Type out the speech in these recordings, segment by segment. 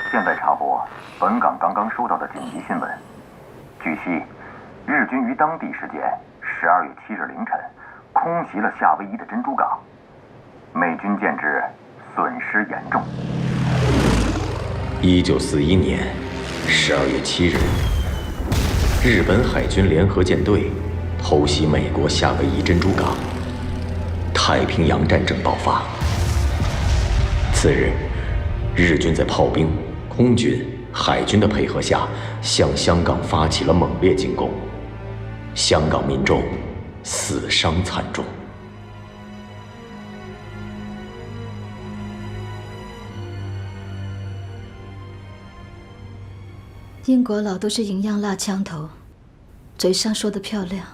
现在插播本港刚刚收到的紧急新闻。据悉，日军于当地时间12月7日凌晨空袭了夏威夷的珍珠港，美军舰只损失严重。1941年12月7日，日本海军联合舰队偷袭美国夏威夷珍珠港，太平洋战争爆发。次日，日军在炮兵、空军、海军的配合下，向香港发起了猛烈进攻，香港民众死伤惨重。英国佬都是银样蜡枪头，嘴上说的漂亮，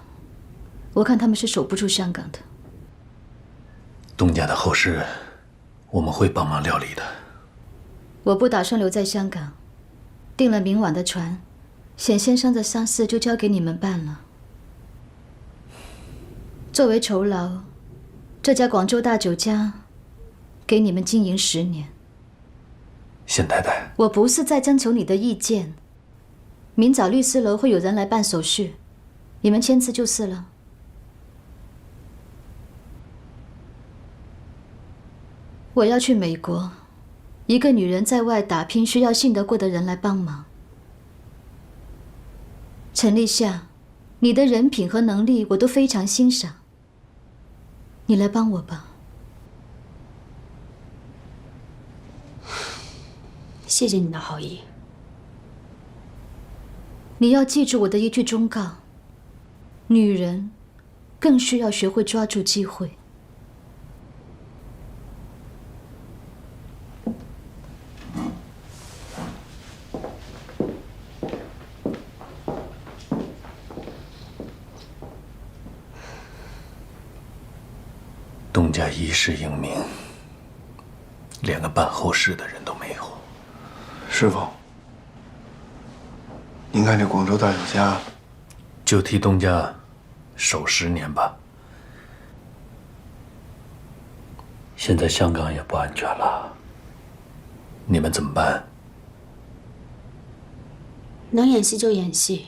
我看他们是守不住香港的。东家的后事，我们会帮忙料理的。我不打算留在香港，订了明晚的船，显先生的丧事就交给你们办了。作为酬劳，这家广州大酒家给你们经营10年。显太太，我不是在征求你的意见。明早律师楼会有人来办手续，你们签字就是了。我要去美国，一个女人在外打拼，需要信得过的人来帮忙。陈立夏，你的人品和能力我都非常欣赏，你来帮我吧。谢谢你的好意。你要记住我的一句忠告：女人更需要学会抓住机会。东家一世英名，连个办后事的人都没有。师傅，您看这广州大酒家，就替东家守10年吧。现在香港也不安全了，你们怎么办？能演戏就演戏，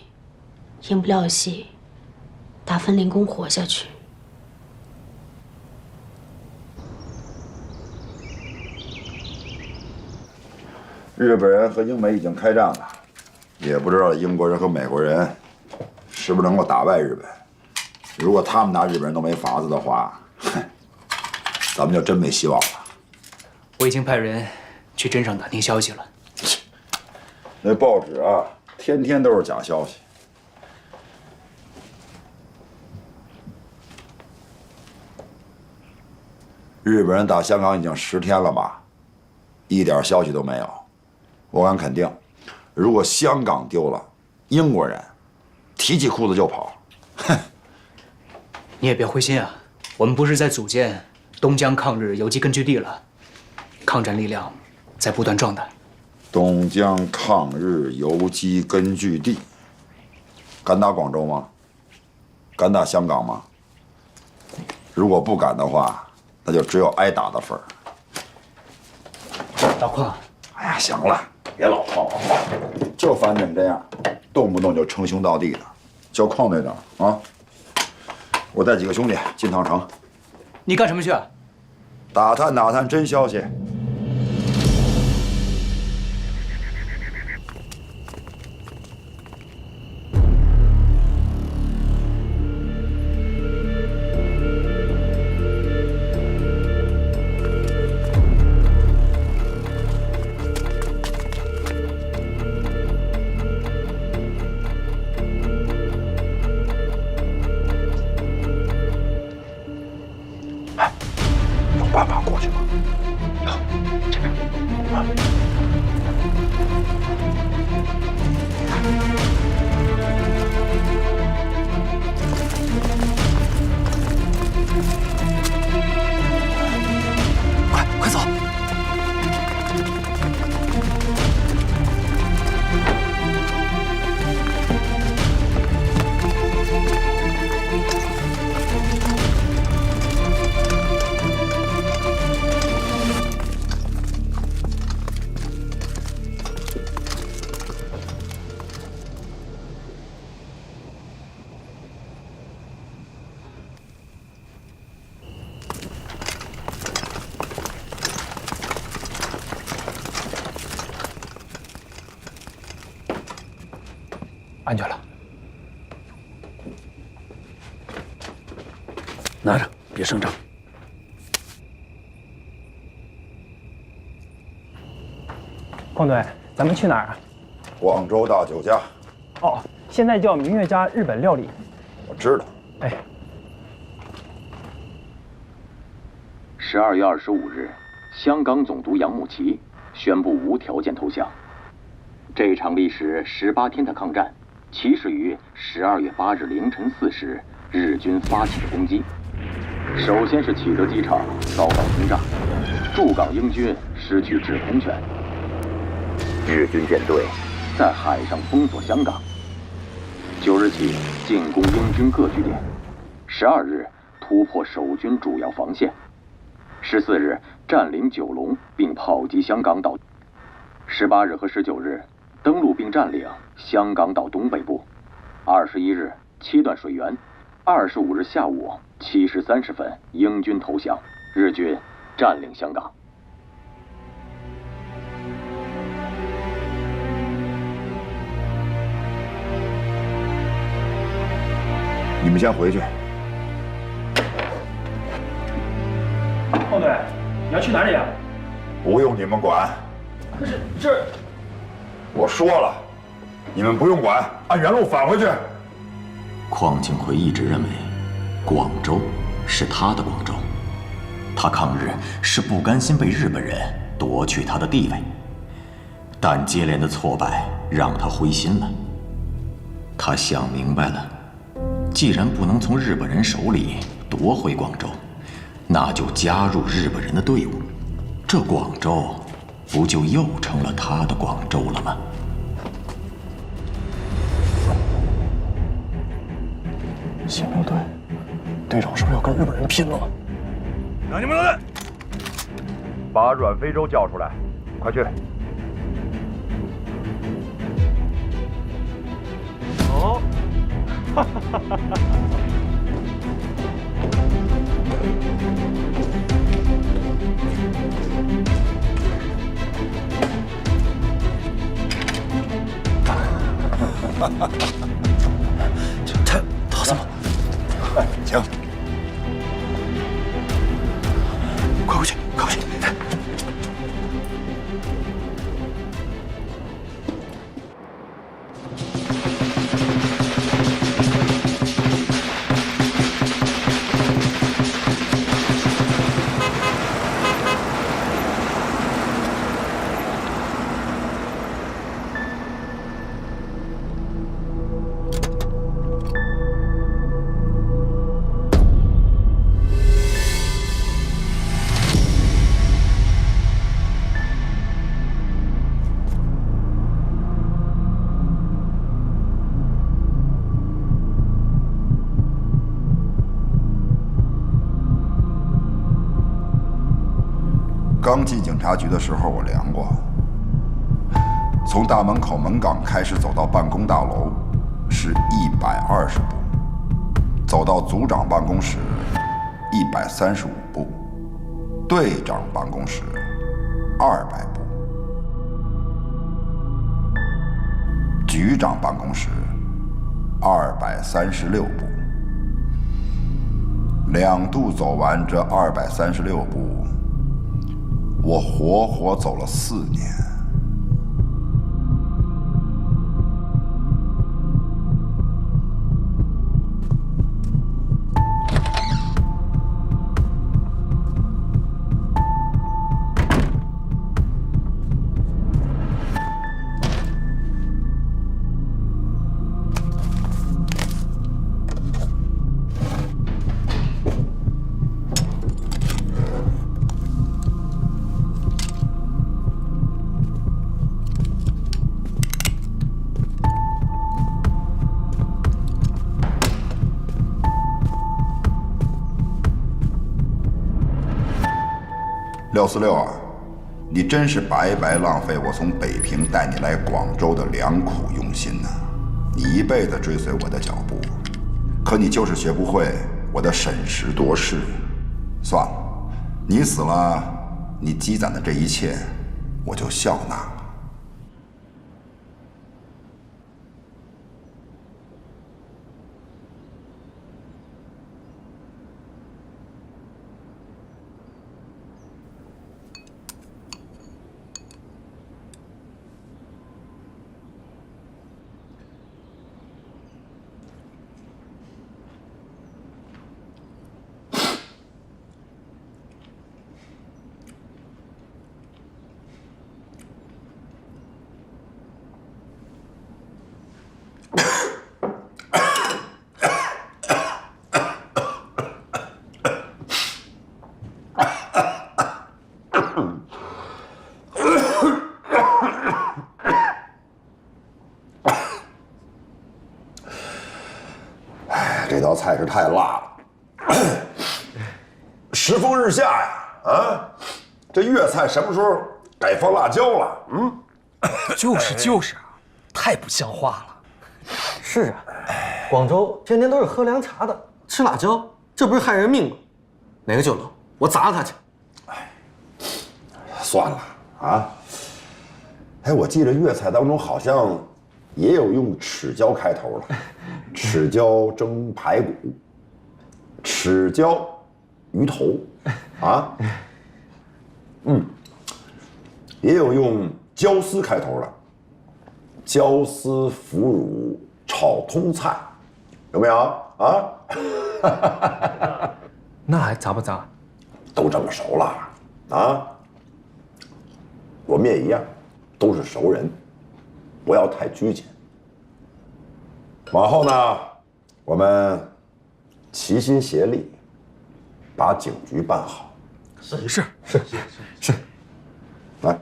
演不了戏，打份零工活下去。日本人和英美已经开战了，也不知道英国人和美国人是不是能够打败日本。如果他们拿日本人都没法子的话，咱们就真没希望了。我已经派人去镇上打听消息了。那报纸啊，天天都是假消息。日本人打香港已经10天了吧，一点消息都没有。我敢肯定，如果香港丢了，英国人提起裤子就跑。哼！你也别灰心啊，我们不是在组建东江抗日游击根据地了，抗战力量在不断壮大。东江抗日游击根据地，敢打广州吗？敢打香港吗？如果不敢的话，那就只有挨打的份儿。老邝，哎呀，行了，别老套了，就烦你们这样，动不动就称兄道弟的。叫邝队长啊，我带几个兄弟进趟城。你干什么去啊？打探真消息。办法过去吗？有，这边。快走！安全了。拿着，别声张。彭队，咱们去哪儿啊？广州大酒家。哦，现在叫明月家日本料理。我知道。哎。 12月25日，香港总督杨慕琦宣布无条件投降。这场历时18天的抗战，起始于12月8日凌晨4时，日军发起的攻击。首先是启德机场遭到轰炸，驻港英军失去制空权。日军舰队在海上封锁香港。9日起进攻英军各据点，12日突破守军主要防线。 14日占领九龙并炮击香港岛，18日和19日登陆并占领香港岛东北部，21日切断水源，25日下午7时30分英军投降，日军占领香港。你们先回去。 炮队，你要去哪里啊？不用你们管。可是这……我说了，你们不用管，按原路返回去。邝庆奎一直认为，广州是他的广州，他抗日是不甘心被日本人夺去他的地位，但接连的挫败让他灰心了。他想明白了，既然不能从日本人手里夺回广州。 那就加入日本人的队伍，这广州不就又成了他的广州了吗？新六队，队长是不是要跟日本人拼了？让你们来，把阮非洲叫出来，快去！哦，哈哈哈哈哈！ 他怎么？哎，请，快回去，快回去！刚进警察局的时候，我量过，从大门口门岗开始走到办公大楼是120步，走到组长办公室135步，队长办公室200步，局长办公室236步。2度走完这236步。 我活活走了4年。646啊，你真是白白浪费我从北平带你来广州的良苦用心呐！你一辈子追随我的脚步，可你就是学不会我的审时度势。算了，你死了，你积攒的这一切，我就笑纳了。哎，这道菜是太辣了，时风日下呀！啊，这粤菜什么时候改放辣椒了？嗯，就是啊，太不像话了。是啊，广州天天都是喝凉茶的，吃辣椒，这不是害人命吗？哪个酒楼，我砸了他去！算了啊。哎，我记得粤菜当中好像也有用豉椒开头的，豉椒蒸排骨，豉椒鱼头，啊，也有用椒丝开头的，椒丝腐乳炒通菜，有没有啊？那还砸不砸？都这么熟了啊！我们也一样，都是熟人，不要太拘谨。往后呢，我们齐心协力，把警局办好。是，来。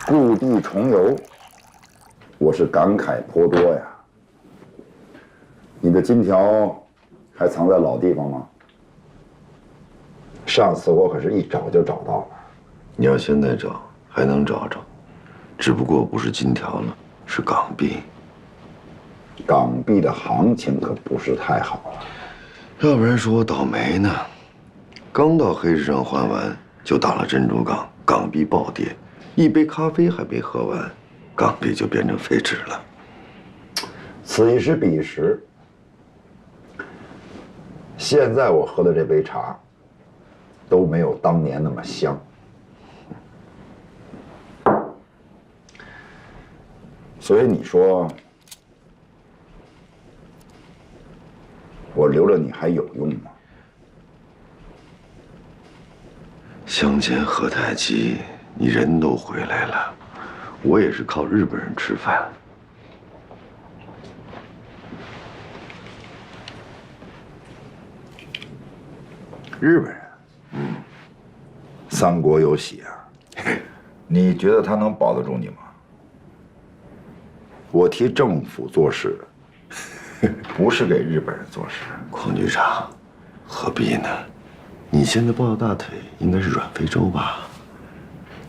故地重游，我是感慨颇多呀。你的金条还藏在老地方吗？上次我可是一找就找到了。你要现在找，还能找着，只不过不是金条了，是港币。港币的行情可不是太好了。要不然说我倒霉呢。刚到黑市上换完，就到了珍珠港，港币暴跌。一杯咖啡还没喝完，港币就变成废纸了。此一时彼一时。现在我喝的这杯茶，都没有当年那么香。所以你说，我留着你还有用吗？相见何太急。你人都回来了，我也是靠日本人吃饭。日本人，三国有喜啊，你觉得他能保得住你吗？我替政府做事，不是给日本人做事。邝局长，何必呢？你现在抱大腿应该是阮非洲吧？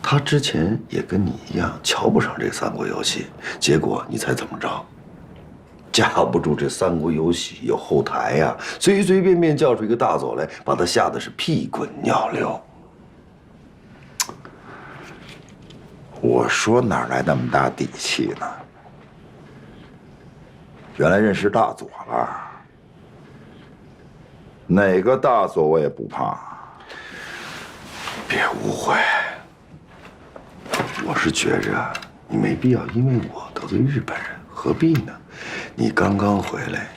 他之前也跟你一样瞧不上这三国游戏，结果你猜怎么着？架不住这三国游戏有后台呀，随随便便叫出一个大佐来，把他吓得是屁滚尿流。我说哪来那么大底气呢？原来认识大佐了。哪个大佐我也不怕。别误会。我是觉着你没必要因为我得罪日本人，何必呢？你刚刚回来，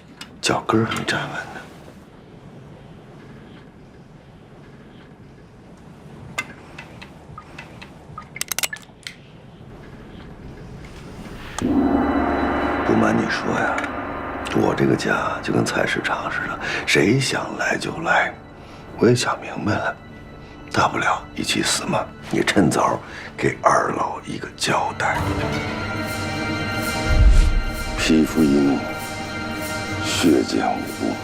脚跟还没站稳呢。不瞒你说呀，我这个家就跟菜市场似的，谁想来就来。我也想明白了，大不了一起死嘛。你趁早给二老一个交代。皮肤硬，血浆无。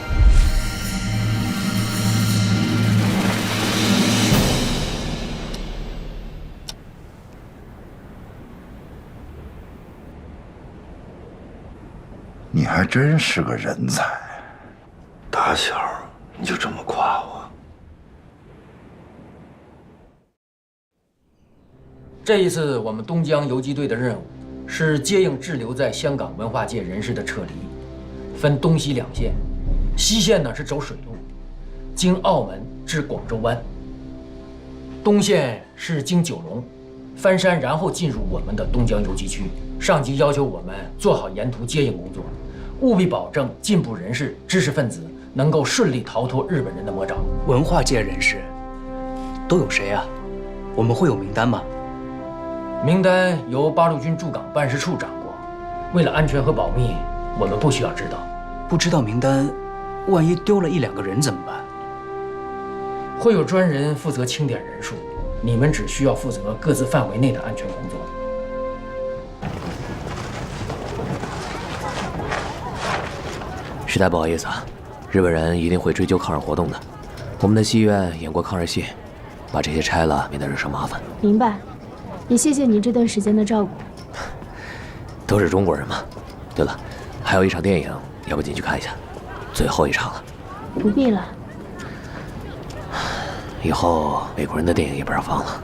你还真是个人才。打小你就这么夸我？这一次我们东江游击队的任务是接应滞留在香港文化界人士的撤离，分东西两线。西线呢是走水路，经澳门至广州湾；东线是经九龙、翻山，然后进入我们的东江游击区。上级要求我们做好沿途接应工作，务必保证进步人士、知识分子能够顺利逃脱日本人的魔爪。文化界人士都有谁啊？我们会有名单吗？名单由八路军驻港办事处掌握，为了安全和保密，我们不需要知道。不知道名单，万一丢了1、2个人怎么办？会有专人负责清点人数，你们只需要负责各自范围内的安全工作。实在不好意思啊，日本人一定会追究抗日活动的。我们的戏院演过抗日戏，把这些拆了，免得惹上麻烦。明白，也谢谢你这段时间的照顾。都是中国人嘛。对了，还有一场电影，要不进去看一下？最后一场了。不必了。以后美国人的电影也不让放了。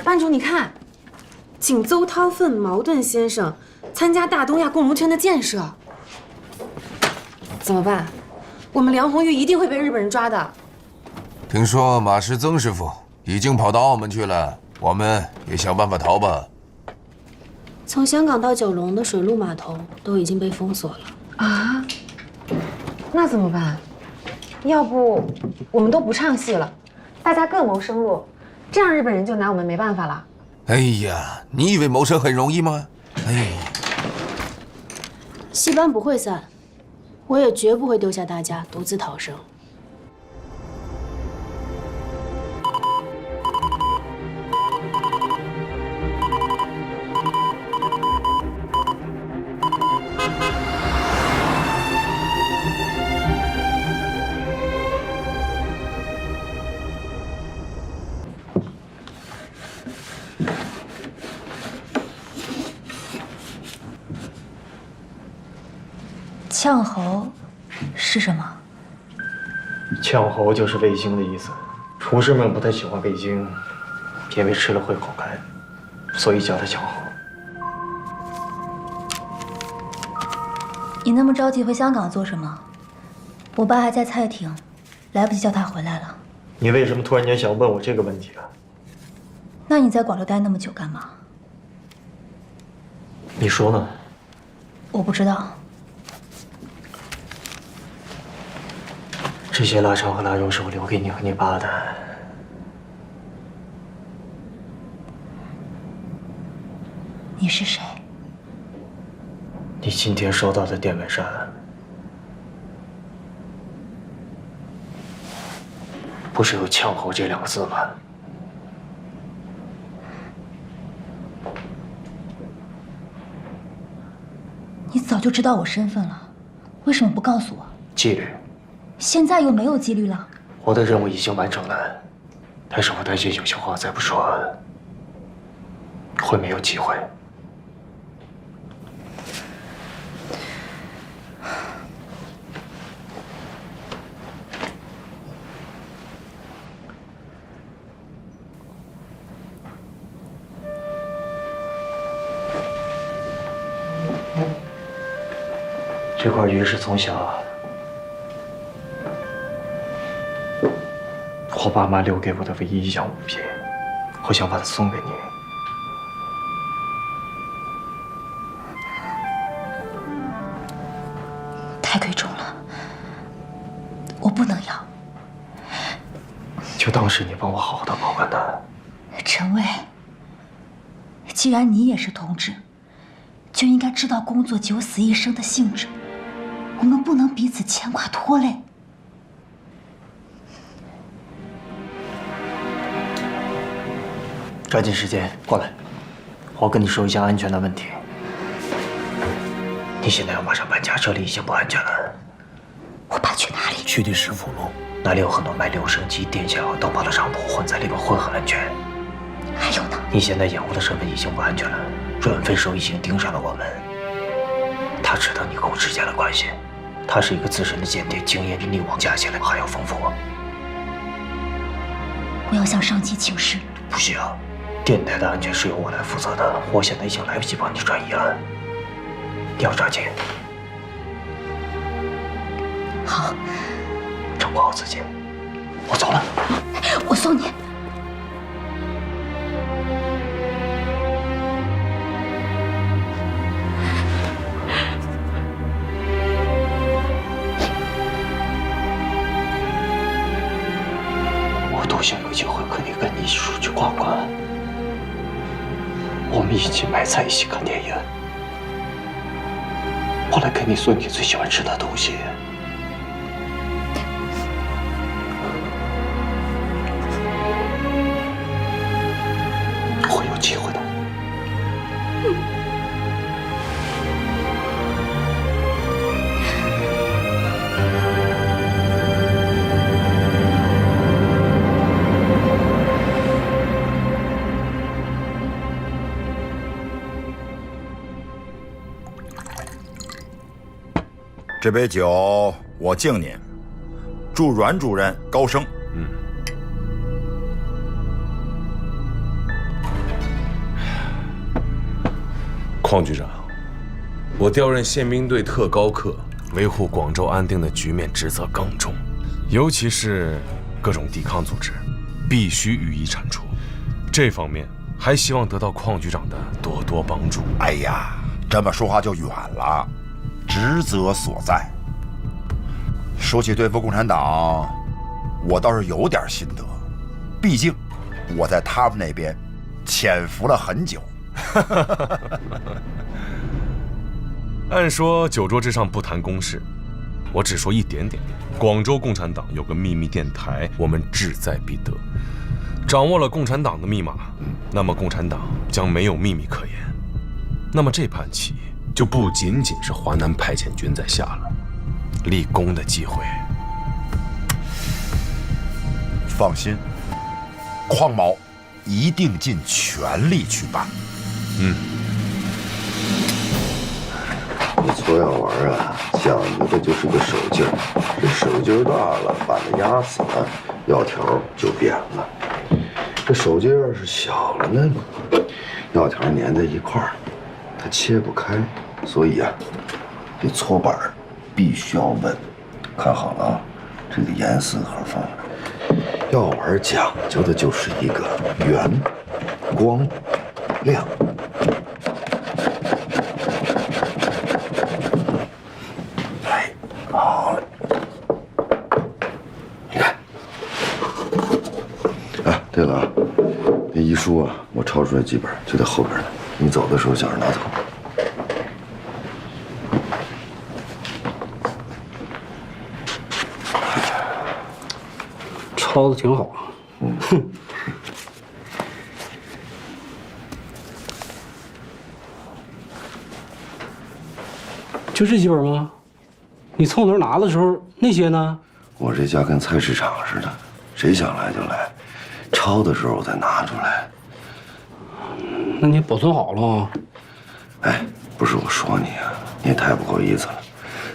班主，你看，请邹韬奋、茅盾先生参加大东亚共荣圈的建设。怎么办？我们梁红玉一定会被日本人抓的。听说马师曾师傅已经跑到澳门去了，我们也想办法逃吧。从香港到九龙的水陆码头都已经被封锁了。啊？那怎么办？要不我们都不唱戏了，大家各谋生路。这样日本人就拿我们没办法了。哎呀，你以为谋生很容易吗？哎，戏班不会散，我也绝不会丢下大家独自逃生。呛喉是什么？呛喉就是味精的意思。厨师们不太喜欢味精，因为吃了会口干，所以叫它呛喉。你那么着急回香港做什么？我爸还在蔡亭，来不及叫他回来了。你为什么突然间想问我这个问题啊？那你在广州待那么久干嘛？你说呢？我不知道。这些腊肠和腊肉是我留给你和你爸的。你是谁？你今天收到的电文上不是有“呛喉”这2个字吗？你早就知道我身份了，为什么不告诉我？纪律。现在又没有纪律了。我的任务已经完成了，但是我担心有些话再不说，会没有机会。这块玉是从小我爸妈留给我的唯一一样物品，我想把它送给你。太贵重了，我不能要。就当是你帮我好好的保管它。陈卫，既然你也是同志，就应该知道工作九死一生的性质，我们不能彼此牵挂拖累。抓紧时间过来，我跟你说一下安全的问题。你现在要马上搬家，这里已经不安全了。我爸去哪里？去的石府路，那里有很多卖留声机、电线和灯泡的商铺，混在里边会很安全。还有呢？你现在掩护的身份已经不安全了，阮飞寿已经盯上了我们。他知道你跟我之间的关系，他是一个资深的间谍，经验比你王家现在还要丰富。我要向上级请示。不需要，电台的安全是由我来负责的，我现在已经来不及帮你转移了。你要抓紧。好，照顾好自己。我走了。我送你。我多想有机会可以跟你出去逛逛，我们一起买菜，一起看电影。我来给你做你最喜欢吃的东西。会有机会的。这杯酒我敬您，祝阮主任高升。邝局长，我调任宪兵队特高课，维护广州安定的局面职责更重，尤其是各种抵抗组织，必须予以铲除。这方面还希望得到邝局长的多多帮助。哎呀，这么说话就远了，职责所在。说起对付共产党，我倒是有点心得，毕竟我在他们那边潜伏了很久。按说酒桌之上不谈公事，我只说一点点。广州共产党有个秘密电台，我们志在必得。掌握了共产党的密码，那么共产党将没有秘密可言。那么这盘棋就不仅仅是华南派遣军在下了，立功的机会。放心，邝某一定尽全力去办。这搓药丸啊，讲究的就是个手劲儿，这手劲儿大了，把它压死了，药条就扁了；这手劲儿是小了呢，药条粘在一块儿，它切不开。所以啊，这搓板必须要稳。看好了啊，这个严丝合缝。药丸讲究的就是一个圆、光、亮。好了，你看。哎，对了啊，那遗书啊，我抄出来几本，就在后边呢。你走的时候想着拿走。抄的挺好。就这几本吗？你从哪儿拿的时候，那些呢？我这家跟菜市场似的，谁想来就来，抄的时候再拿出来。那你保存好了？哎，不是我说你啊，你也太不够意思了。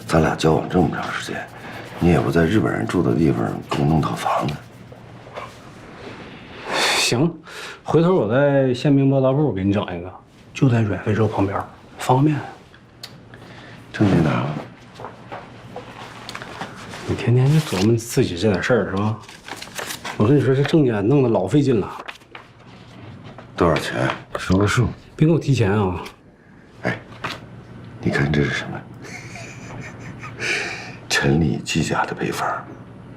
咱俩交往这么长时间，你也不在日本人住的地方给我弄套房子。行，回头我在宪兵报道部给你整一个，就在阮非洲旁边，方便。证件拿了。你天天就琢磨自己这点事儿是吧？我跟你说，这证件弄得老费劲了。多少钱？说个数。别给我提钱啊！哎，你看这是什么？陈李季家的配方，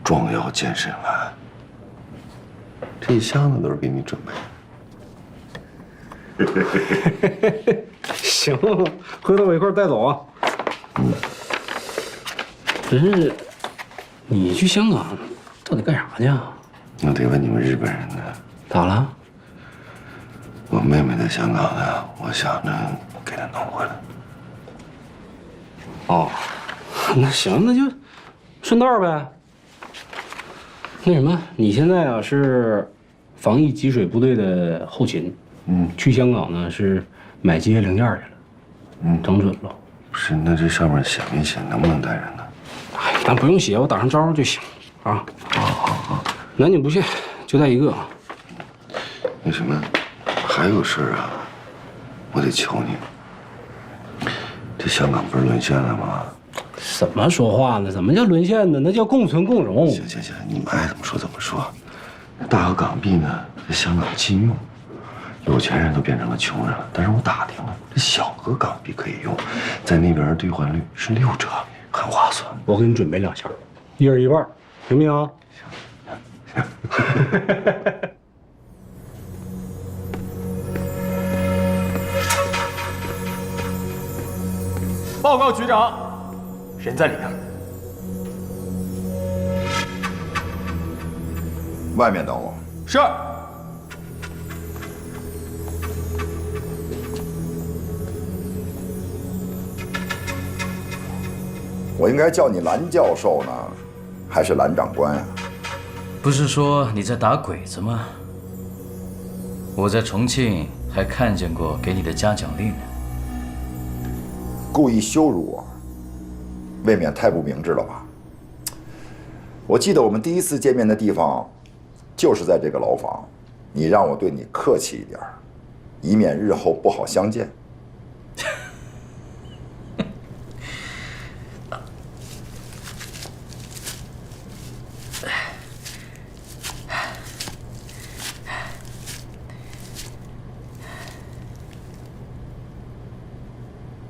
壮腰健肾丸。这一箱子都是给你准备的。行，回头我一块带走啊。只是，你去香港到底干啥去啊？我得问你们日本人呢。咋了？我妹妹在香港呢，我想着给她弄回来。哦，那行，那就顺道呗。那什么，你现在啊是防疫给水部队的后勤，去香港呢是买机械零件去了，整准了。不是，那这上面写没写能不能带人呢？哎，咱不用写，我打上招就行啊。好，男女不限，就带一个。那什么，还有事儿啊，我得求你。这香港不是沦陷了吗？怎么说话呢？怎么叫沦陷呢？那叫共存共荣。行，你们爱怎么说怎么说。大和港币呢，在香港禁用，有钱人都变成了穷人了。但是我打听了，这小额港币可以用，在那边兑换率是6折，很划算。我给你准备2箱，一人一半，行不行？行。报告局长，人在里面。外面等我。是。我应该叫你蓝教授呢，还是蓝长官啊？不是说你在打鬼子吗？我在重庆还看见过给你的嘉奖令呢。故意羞辱我，未免太不明智了吧？我记得我们第一次见面的地方，就是在这个牢房。你让我对你客气一点，以免日后不好相见。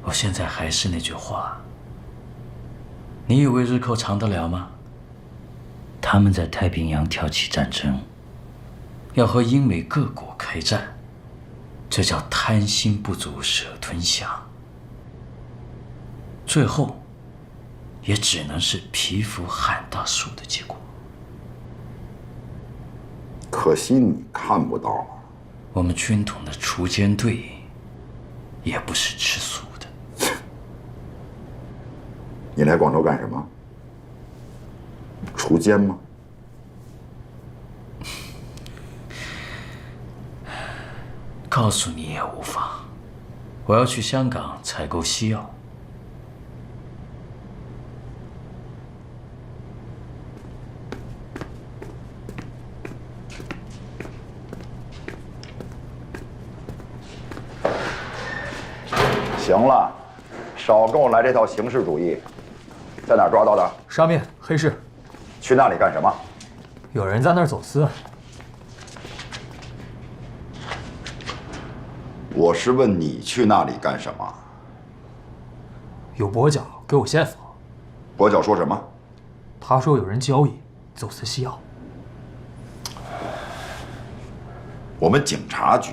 我现在还是那句话，你以为日寇长得了吗？他们在太平洋挑起战争，要和英美各国开战，这叫贪心不足蛇吞象，最后也只能是蚍蜉撼大树的结果。可惜你看不到了，我们军统的锄奸队也不是吃素的。你来广州干什么？锄奸吗？告诉你也无妨。我要去香港采购西药。行了，少跟我来这套形式主义。在哪儿抓到的？上面黑市。去那里干什么？有人在那儿走私。我是问你去那里干什么？有跛脚给我线索。跛脚说什么？他说有人交易走私西药。我们警察局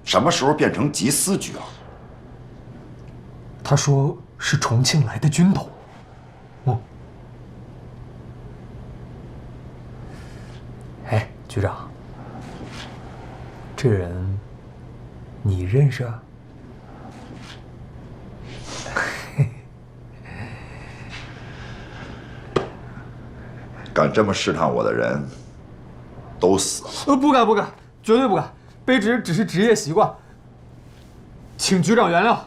什么时候变成缉私局了？他说是重庆来的军统。哎，局长，这人你认识啊？敢这么试探我的人，都死了。不敢，绝对不敢。卑职只是职业习惯，请局长原谅。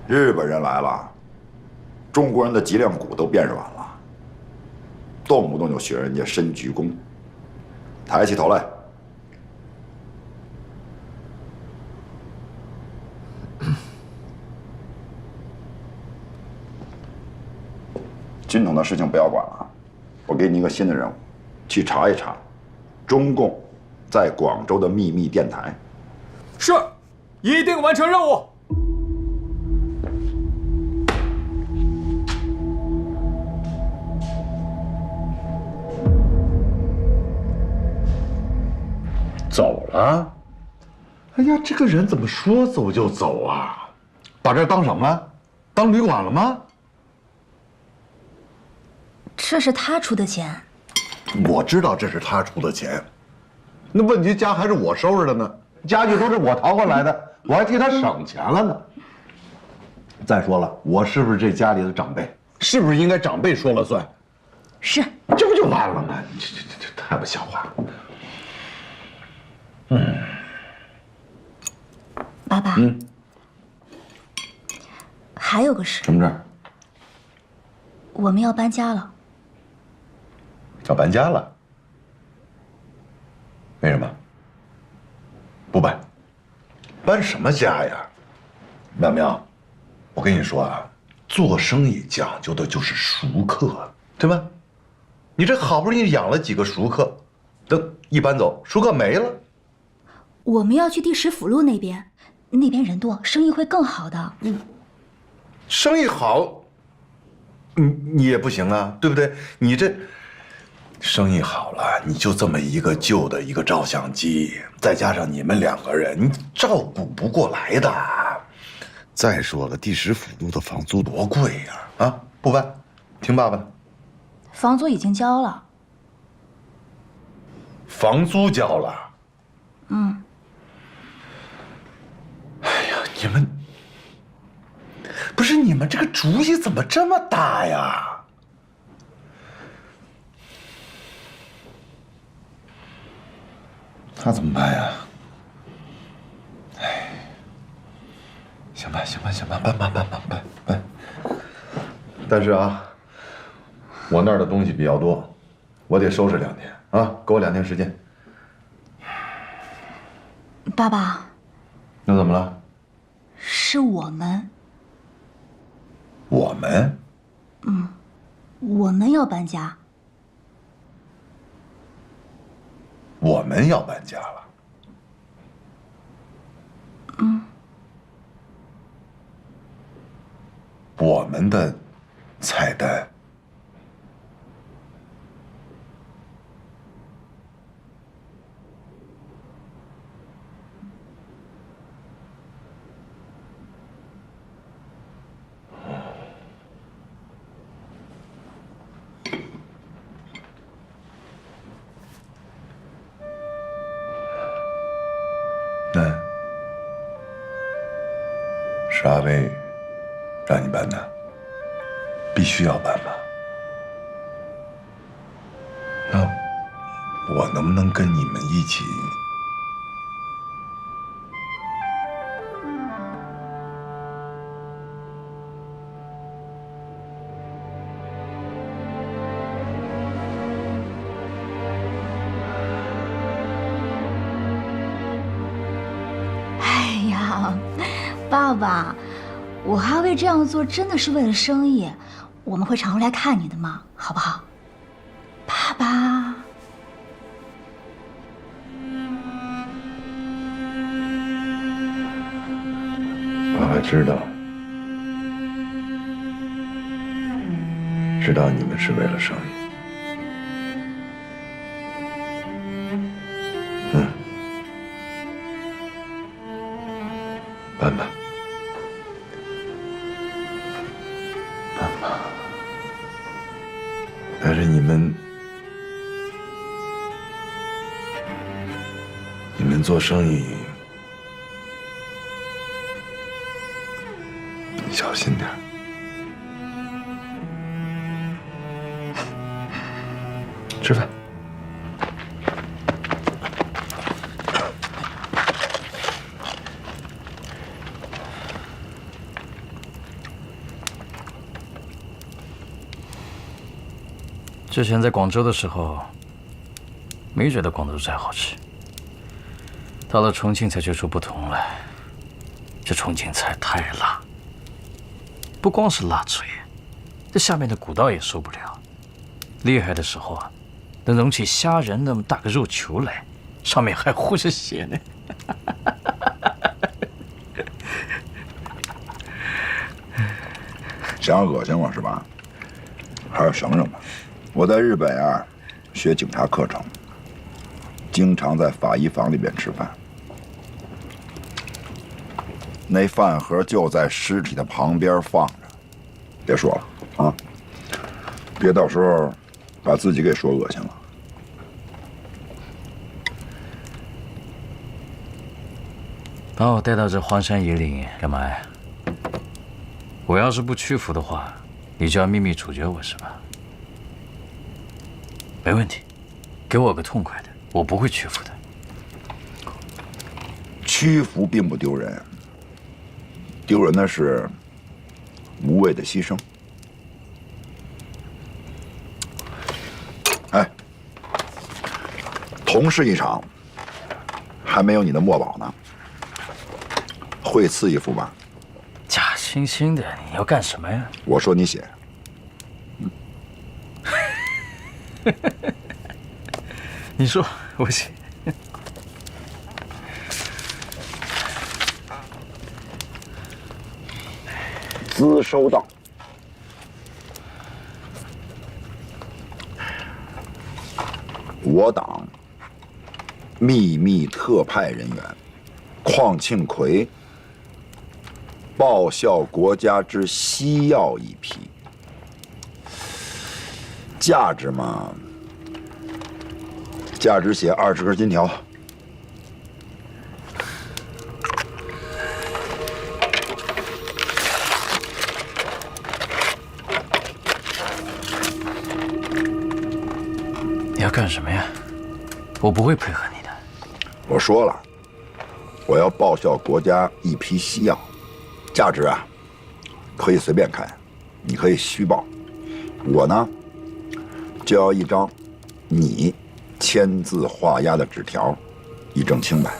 日本人来了，中国人的脊梁骨都变软了，动不动就学人家深鞠躬。抬起头来。军统的事情不要管了，我给你一个新的任务，去查一查中共在广州的秘密电台。是，一定完成任务。走了？哎呀，这个人怎么说走就走啊？把这当什么了？当旅馆了吗？这是他出的钱。我知道这是他出的钱，那问题家还是我收拾的呢，家具都是我淘回来的，我还替他省钱了呢。再说了，我是不是这家里的长辈？是不是应该长辈说了算？是，这不就完了吗？这太不像话了。爸爸，还有个事。什么事儿？我们要搬家了。要搬家了？为什么？不搬？搬什么家呀？苗苗，我跟你说啊，做生意讲究的就是熟客，对吧？你这好不容易养了几个熟客，等一搬走，熟客没了。我们要去第10府路那边，那边人多，生意会更好的。生意好，你也不行啊，对不对？你这生意好了，你就这么一个旧的一个照相机，再加上你们2个人，你照顾不过来的。再说了，第10府路的房租多贵呀！啊，不搬，听爸爸的。房租已经交了。房租交了。哎呀，你们这个主意怎么这么大呀？那怎么办呀？哎，行吧，搬。但是啊，我那儿的东西比较多，我得收拾2天啊，给我2天时间。爸爸，那怎么了？是我们。我们？我们要搬家。我们要搬家了。我们的菜单。是阿威让你搬的，必须要搬吗？那我能不能跟你们一起？哎呀，爸爸，我还会这样做，真的是为了生意。我们会常回来看你的嘛，好不好？爸爸。爸爸知道，你们是为了生意。搬吧。但是你们做生意小心点。吃饭。之前在广州的时候，没觉得广州菜好吃，到了重庆才觉出不同来。这重庆菜太辣，不光是辣嘴，这下面的古道也受不了。厉害的时候啊，能融起虾仁那么大个肉球来，上面还糊着血呢。想恶心我是吧？还是省省吧。我在日本啊，学警察课程，经常在法医房里边吃饭。那饭盒就在尸体的旁边放着，别说了啊，别到时候把自己给说恶心了。把我带到这荒山野岭干嘛呀？我要是不屈服的话，你就要秘密处决我是吧？没问题，给我个痛快的，我不会屈服的。屈服并不丢人，丢人的是无谓的牺牲。哎，同事一场，还没有你的墨宝呢。会刺一副吧？假惺惺的，你要干什么呀？我说你写。你说我写。资收到。我党秘密特派人员邝庆奎报效国家之西药一批，价值嘛，价值写20根金条。你要干什么呀？我不会配合你的。我说了，我要报效国家一批西药，价值啊，可以随便开，你可以虚报。我呢，就要一张你签字画押的纸条，以证清白。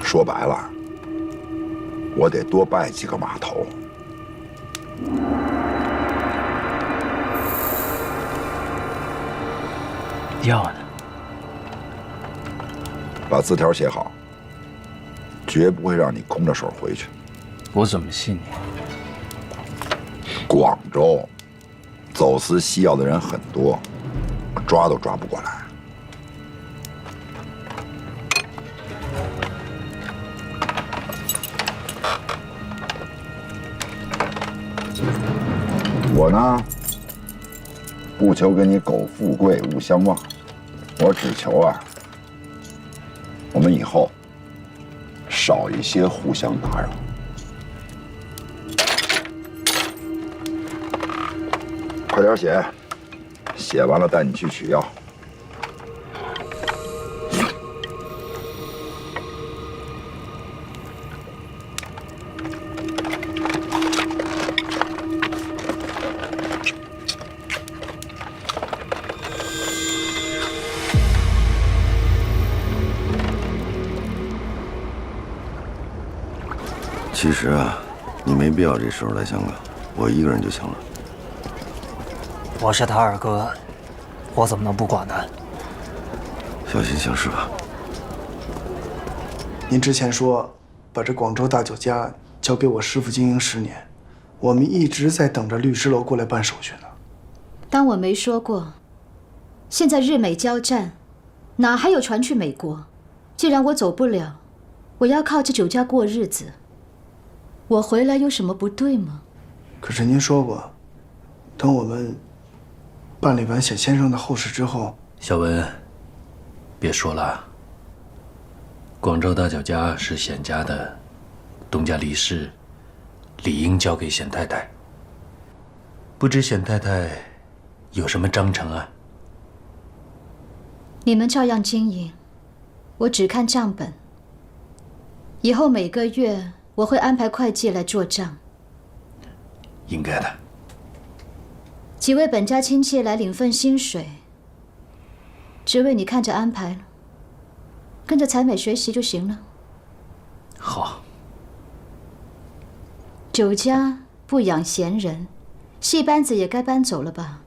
说白了，我得多拜几个码头。药呢？把字条写好，绝不会让你空着手回去。我怎么信你？广州走私西药的人很多，抓都抓不过来。我呢，不求跟你苟富贵勿相忘，我只求啊，我们以后少一些互相打扰。快点写，写完了带你去取药。其实啊，你没必要这时候来香港，我一个人就行了。我是他二哥，我怎么能不管呢？小心行事吧。您之前说把这广州大酒家交给我师傅经营10年，我们一直在等着律师楼过来办手续呢。当我没说过。现在日美交战，哪还有船去美国？既然我走不了，我要靠这酒家过日子。我回来有什么不对吗？可是您说过，等我们办理完显先生的后事之后，小文，别说了。广州大酒家是显家的，东家离世，理应交给显太太。不知显太太有什么章程啊？你们照样经营，我只看账本。以后每个月我会安排会计来做账。应该的。几位本家亲戚来领份薪水，职位你看着安排了，跟着采美学习就行了。好，酒家不养闲人，戏班子也该搬走了吧？